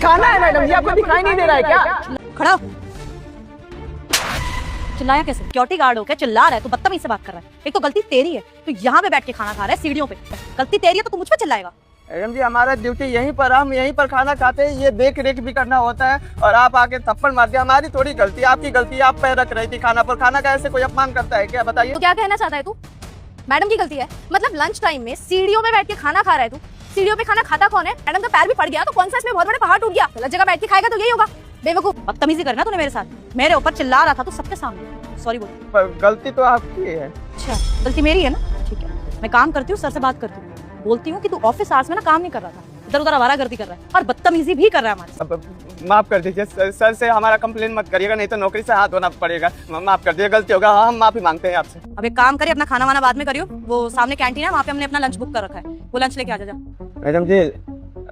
खाना है मैडम जी, आपको दिखाई नहीं दे रहा है क्या? खड़ा हो। चिल्लाया कैसे? सिक्योरिटी गार्ड हो क्या चिल्ला रहा है? तू बदतमीज से बात कर रहा है। एक तो गलती तेरी है, तू यहाँ पे बैठ के खाना खा रहा है सीढ़ियों पे। गलती तेरी है तो तू मुझ पे चिल्लाएगा? मैडम जी हमारा ड्यूटी यहीं पर, हम यहीं पर खाना खाते हैं, ये देख रेख भी करना होता है और आप आके थप्पड़ मार दिया। हमारी थोड़ी गलती, आपकी गलती। आप पैर रख रही थी खाना पर, खाना का ऐसे कोई अपमान करता है क्या? बताइए। तो क्या कहना चाहता है तू? मैडम की गलती है? मतलब लंच टाइम में सीढ़ियों में बैठ के खाना खा रहा है तू? सीढ़ियों पे खाना खाता कौन है? मैडम का पैर भी पड़ गया तो कौन सा इसमें बहुत बड़ा पहाड़ टूट गया? गलत जगह बैठ के खाएगा तो यही होगा। बेवकूफ, बदतमीजी करना तूने मेरे साथ। मेरे ऊपर चिल्ला रहा था तू सबके सामने। सॉरी बोल। गलती तो आपकी है। अच्छा, गलती मेरी है ना? ठीक है, मैं काम करती हूँ, सर से बात करती हूँ, बोलती हूँ कि तू ऑफिस आवर्स में ना काम नहीं कर रहा था, इधर उधर आवारागर्दी कर रहा है और बदतमीजी भी कर रहा है हमारे साथ। माफ कर दीजिए सर से हमारा कंप्लेन मत करिएगा, नहीं तो नौकरी से हाथ धोना पड़ेगा। माफ कर दीजिए, गलती होगा, हम माफी मांगते हैं आपसे। अब एक काम करिए, अपना खाना वाना बाद में करियो। वो सामने कैंटीन है, वहाँ पे हमने अपना लंच बुक कर रखा है, वो लंच लेके आ जा। मैडम जी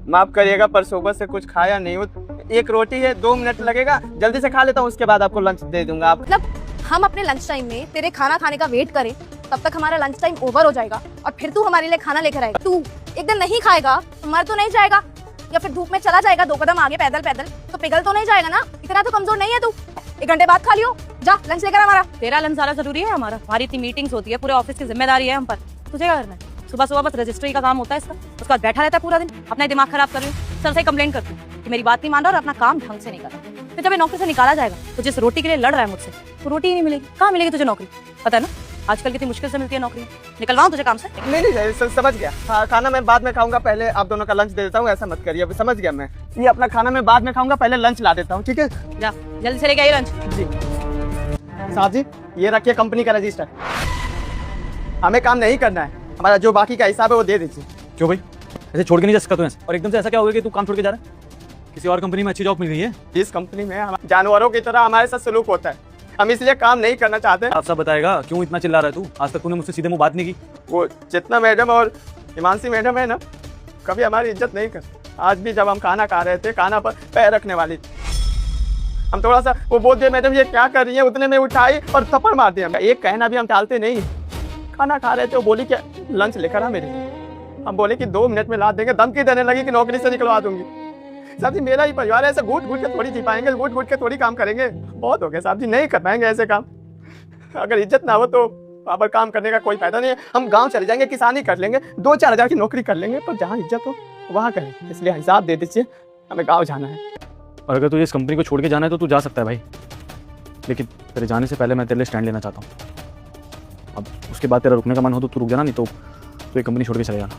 माफ करिएगा पर सुबह से कुछ खाया नहीं हूँ। एक रोटी है, 2 मिनट लगेगा, जल्दी से खा लेता हूँ, उसके बाद आपको लंच दे दूंगा। आप मतलब हम अपने लंच टाइम में तेरे खाना खाने का वेट करें, तब तक हमारा लंच टाइम ओवर हो जाएगा और फिर तू हमारे लिए खाना लेकर आएगा। तू एक दिन नहीं खाएगा तो मर तो नहीं जाएगा, या फिर धूप में चला जाएगा 2 कदम आगे पैदल पैदल, तो पिघल तो नहीं जाएगा ना? इतना तो कमजोर नहीं है तू। 1 घंटे बाद खा लियो, जा लंच लेकर हमारा। तेरा लंच ज्यादा जरूरी है? हमारी इतनी मीटिंग्स होती है, पूरे ऑफिस की जिम्मेदारी है हम पर। तुझे क्या करना है? सुबह सुबह बस रजिस्ट्री का काम होता है इसका, उसके बाद बैठा रहता है पूरा दिन, अपना दिमाग खराब कर रही हूँ। सर से कंप्लेंट करती हूँ कि मेरी बात नहीं मान रहा और अपना काम ढंग से नहीं कर रहा। फिर जब ये नौकरी से निकाला जाएगा तो जिस रोटी के लिए लड़ रहा है मुझसे, तो रोटी ही नहीं मिलेगी। कहाँ मिलेगी तुझे नौकरी? पता है ना आजकल कितनी मुश्किल से मिलती है नौकरी। निकलवाऊं तुझे काम से? नहीं समझ गया। खाना मैं बाद में खाऊंगा, पहले आप दोनों का लंच दे देता हूँ। ऐसा मत करिए, समझ गया मैं। ये अपना खाना मैं बाद में खाऊंगा, पहले लंच ला देता हूँ, ठीक है? जा जल्दी से लेके आई लंच। जी साहब जी, ये रखिए कंपनी का रजिस्टर। हमें काम नहीं करना है, हमारा जो बाकी का हिसाब है वो दे दीजिए। क्यों भाई, ऐसे छोड़ के नहीं जा सकता तू ऐसे? और एकदम से ऐसा क्या हो गया कि तू काम छोड़ के जा रहा है? किसी और कंपनी में अच्छी जॉब मिल गई है? इस कंपनी में जानवरों की तरह हमारे साथ सलूक होता है, हम इसलिए काम नहीं करना चाहते। आप सब बताएगा क्यों इतना चिल्ला रहा है तू? आज तक तूने मुझसे सीधे मुंह बात नहीं की। वो जितना मैडम और हिमांशी मैडम है ना, कभी हमारी इज्जत नहीं करते। आज भी जब हम खाना खा रहे थे, खाना पर पैर रखने वाली थी, हम थोड़ा सा वो बोल दिए मैडम ये क्या कर रही है, उतने में उठाई और थप्पड़ मार दिया। एक कहना भी हम टालते नहीं। खाना खा रहे थे, वो बोली क्या लंच लेकर आ मेरे। हम बोले कि 2 मिनट में ला देंगे, धमकी देने लगी कि नौकरी से निकलवा दूंगी। साहब जी मेरा ही परिवार है, ऐसे घूट घूट के थोड़ी जी पाएंगे, घूट घूट के थोड़ी काम करेंगे। बहुत हो गया साहब जी, नहीं कर पाएंगे ऐसे काम। अगर इज्जत ना हो तो वहाँ पर काम करने का कोई फायदा नहीं है। हम गांव चले जाएंगे, किसानी कर लेंगे, 2-4 हज़ार की नौकरी कर लेंगे, पर जहाँ इज्जत हो वहाँ करेंगे। इसलिए हिसाब दे दीजिए, हमें गाँव जाना है। और अगर तुझे इस कंपनी को छोड़ के जाना है तो तू जा सकता है भाई, लेकिन तेरे जाने से पहले मैं तेरे लिए स्टैंड लेना चाहता हूँ। अब उसके बाद तेरा रुकने का मन हो तो तू रुक जाना, नहीं तो ये कंपनी छोड़ के चले जाना।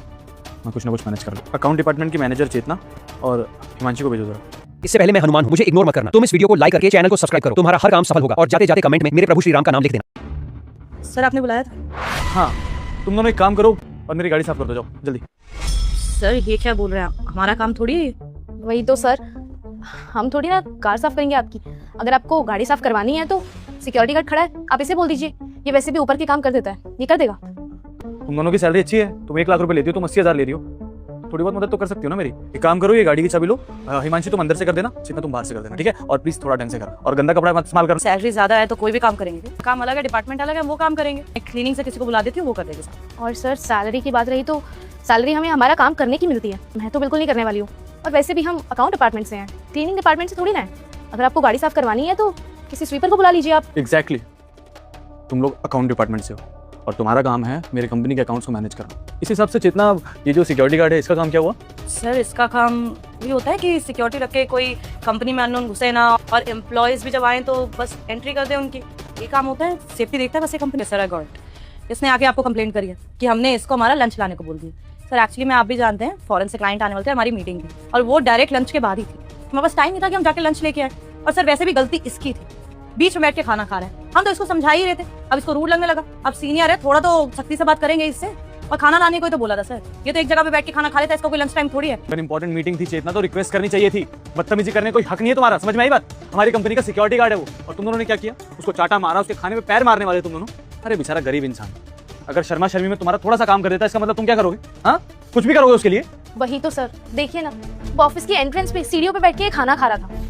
मैं कुछ ना कुछ मैनेज कर लूँ। अकाउंट डिपार्टमेंट की मैनेजर चेतना और हिमांशी को भेजो जरा। इससे पहले मैं हनुमान हूं, मुझे इग्नोर मत करना। तुम इस वीडियो को लाइक करके चैनल को सब्सक्राइब करो, तुम्हारा हर काम सफल होगा। और जाते जाते कमेंट में मेरे प्रभु श्री राम का नाम लिख देना। सर आपने बुलाया था? हाँ, तुम दोनों एक काम करो और मेरी गाड़ी साफ कर दो, जाओ जल्दी। सर ये क्या बोल रहे हैं? हमारा काम थोड़ी। वही तो सर, हम थोड़ी ना कार साफ करेंगे आपकी। अगर आपको गाड़ी साफ करवानी है तो सिक्योरिटी गार्ड खड़ा है, आप इसे बोल दीजिए। ये वैसे भी ऊपर के काम कर देता है, ये कर देगा। तुम दोनों की सैलरी अच्छी है, तुम 1 लाख रुपए लेती हो, तुम 80,000 ले रही हो। थोड़ी बहुत मदद तो कर सकती हो ना मेरी। एक काम करो, ये गाड़ी की चाबी लो। हिमांशी तुम अंदर से कर देना, चेतना तुम बाहर से कर देना, ठीक है? और प्लीज थोड़ा ढंग से कर, और गंदा कपड़ा मत इस्तेमाल करना। सैलरी ज्यादा है तो कोई भी काम करेंगे, काम अलग है, डिपार्टमेंट अलग है, वो काम करेंगे। क्लीनिंग से किसी को बुला देती हूँ, वो कर देगा। और सर सैलरी की बात रही तो सैलरी हमें हमारा काम करने की मिलती है, मैं तो बिल्कुल नहीं करने वाली हूँ। और वैसे भी हम अकाउंट डिपार्टमेंट से हैं, क्लीनिंग डिपार्टमेंट से थोड़ी ना है। अगर आपको गाड़ी साफ करवानी है तो किसी स्वीपर को बुला लीजिए आप। एग्जैक्टली, तुम लोग अकाउंट डिपार्टमेंट से हो और तुम्हारा काम है मेरे कंपनी के अकाउंट्स को मैनेज करना। इस हिसाब से चेतना, ये जो सिक्योरिटी गार्ड है, इसका काम क्या हुआ? सर इसका काम ये होता है कि सिक्योरिटी रख के कोई कंपनी में अननोन घुसे ना, और एम्प्लॉयज भी जब आए तो बस एंट्री कर दे उनकी। ये काम होता है, सेफ्टी देखता है बस ये कंपनी। सर गॉड, इसने आके आपको कंप्लेंट करी है कि हमने इसको हमारा लंच लाने को बोल दिया। सर एक्चुअली में आप भी जानते हैं, फॉरेन से क्लाइंट आने वाले थे, हमारी मीटिंग थी और वो डायरेक्ट लंच के बाद ही थी। हमारे पास टाइम नहीं था कि हम जाके लंच लेके आए। और सर वैसे भी गलती इसकी थी, बीच में बैठ के खाना खा रहे हैं। हम तो इसको समझा ही रहे थे, अब इसको रूड लगने लगा। अब सीनियर है, थोड़ा तो सख्ती से बात करेंगे इससे। और खाना लाने को ही तो बोला था सर, ये तो एक जगह पे बैठ के खाना खा लेता है, इसका कोई लंच टाइम थोड़ी है। इंपॉर्टेंट मीटिंग थी चेतना, तो रिक्वेस्ट करनी चाहिए थी। बदतमीजी करने कोई हक नहीं है तुम्हारा, समझ में आई बात? हमारी कंपनी का सिक्योरिटी गार्ड है वो, और तुम दोनों ने क्या किया? उसको चाटा मारा, उसके खाने में पैर मारने वाले तुम दोनों। अरे बेचारा गरीब इंसान, अगर शर्मा शर्मी में तुम्हारा थोड़ा सा काम कर देता है, इसका मतलब तुम क्या करोगे? हाँ, कुछ भी करोगे उसके लिए? वही तो सर, देखिए ना, वो ऑफिस की एंट्रेंस पे सीढ़ियों पे बैठ के खाना खा रहा था।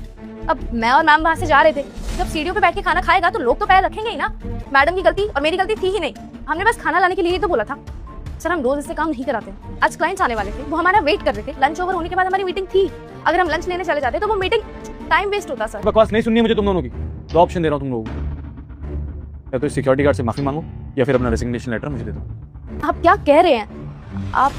अब मैं और मैम वहाँ से जा रहे थे, जब सीढ़ियों पे बैठ के खाना खाएगा तो लोग तो पैर रखेंगे ही ना। मैडम की गलती और मेरी गलती थी ही नहीं, हमने बस खाना लाने के लिए ही तो बोला था। सर हम रोज इससे काम नहीं कराते, आज क्लाइंट्स आने वाले थे, वो हमारा वेट कर रहे थे, लंच ओवर होने के बाद हमारी मीटिंग थी। अगर हम लंच लेने चले जाते तो वो मीटिंग टाइम वेस्ट होता सर। बकवास नहीं सुननी है मुझे तुम दोनों की। दो ऑप्शन दे रहा हूँ तुम लोगों को, या तो सिक्योरिटी गार्ड से माफी मांगो या फिर अपना रेजिग्नेशन लेटर मुझे दे दो। आप क्या कह रहे हैं? आप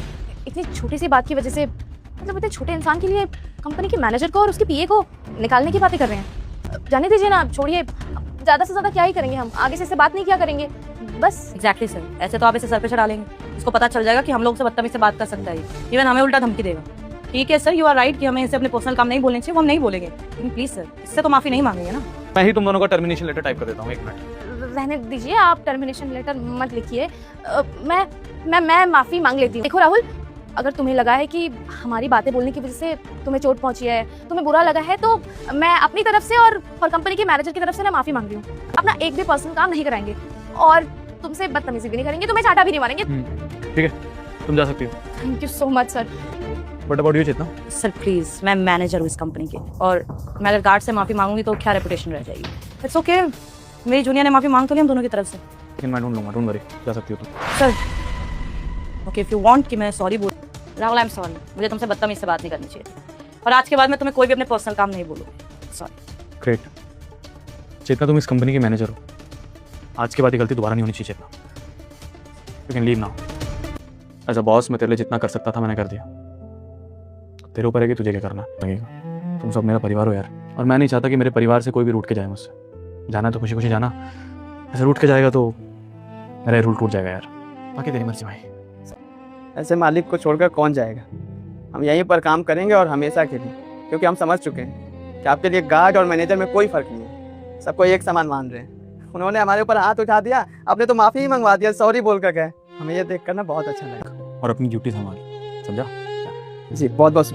इतनी छोटी सी बात की वजह से, मतलब इतने छोटे इंसान के लिए कंपनी के मैनेजर को और उसके पीए को निकालने की बातें कर रहे हैं। जाने दीजिए ना, छोड़िए, ज़्यादा से ज़्यादा क्या ही करेंगे हम, आगे से इससे बात नहीं क्या करेंगे बस। एग्जैक्टली सर, ऐसे तो आप इसे सर पे चढ़ा लेंगे, उसको पता चल जाएगा कि हम लोग से बदतमीज से बात कर सकता है, इवन हमें उल्टा धमकी देगा। ठीक है सर, यू आर राइट कि हमें इसे अपने पर्सनल काम नहीं बोलने चाहिए, वो हम नहीं बोलेंगे, लेकिन प्लीज सर इससे तो माफी नहीं मांगेंगे ना। मैं ही तुम दोनों का टर्मिनेशन लेटर टाइप कर देता हूँ, 1 मिनट। रहने दीजिए, आप टर्मिनेशन लेटर मत लिखिए। मैं माफ़ी मांग लेती हूँ। देखो राहुल, अगर तुम्हें लगा है कि हमारी बातें बोलने की वजह से तुम्हें चोट पहुंची है, तुम्हें बुरा लगा है, तो मैं अपनी तरफ से और कंपनी के मैनेजर की तरफ से ना माफ़ी मांग रही हूँ। अपना एक भी पर्सनल काम नहीं कराएंगे और तुमसे बदतमीजी भी नहीं करेंगे, तुम्हें चाटा भी नहीं मारेंगे। ठीक है, तुम जा सकती हो। Thank you so much sir. But about you Chetna? Sir please, मैं मैनेजर हूँ इस कंपनी के, और मैं अगर गार्ड से माफी मांगूंगी तो क्या रेपुटेशन रह जाएगी। इट्स ओके, मेरी जूनियर ने माफी मांग तो ली हम दोनों की तरफ से। लेकिन मैं ढूंढ लूंगा, डोंट वरी, जा सकती हो तुम। Sir okay, if you want कि मैं सॉरी बोल। राहुल आई एम सॉरी, मुझे तुमसे बदतमीज से बात नहीं करनी चाहिए थी, और आज के बाद मैं तुम्हें कोई भी अपने पर्सनल काम नहीं बोलूँगी। सॉरी। ग्रेट चेतना, तुम इस कंपनी के मैनेजर हो, आज के बाद ये गलती दोबारा नहीं होनी चाहिए Chetna. You can leave now. As a boss मैं तेरे लिए जितना कर सकता था मैंने कर दिया, तेरे ऊपर है कि तुझे क्या करना लगेगा। तुम सब मेरा परिवार हो यार, और मैं नहीं चाहता कि मेरे परिवार से कोई भी रूठ के जाए मुझसे। जाना है तो खुशी खुशी जाना, ऐसे रूठ के जाएगा तो मेरा रूल टूट जाएगा यार। बाकी तेरी मर्जी भाई। ऐसे मालिक को छोड़कर कौन जाएगा। हम यहीं पर काम करेंगे और हमेशा के लिए, क्योंकि हम समझ चुके हैं कि आपके लिए गार्ड और मैनेजर में कोई फ़र्क नहीं है, सबको एक समान मान रहे हैं। उन्होंने हमारे ऊपर हाथ उठा दिया, आपने तो माफ़ी ही मंगवा दिया, सॉरी बोल कर गए। हमें ये देख कर ना बहुत अच्छा लगा। और अपनी ड्यूटी संभाल, समझा? जी बहुत बहुत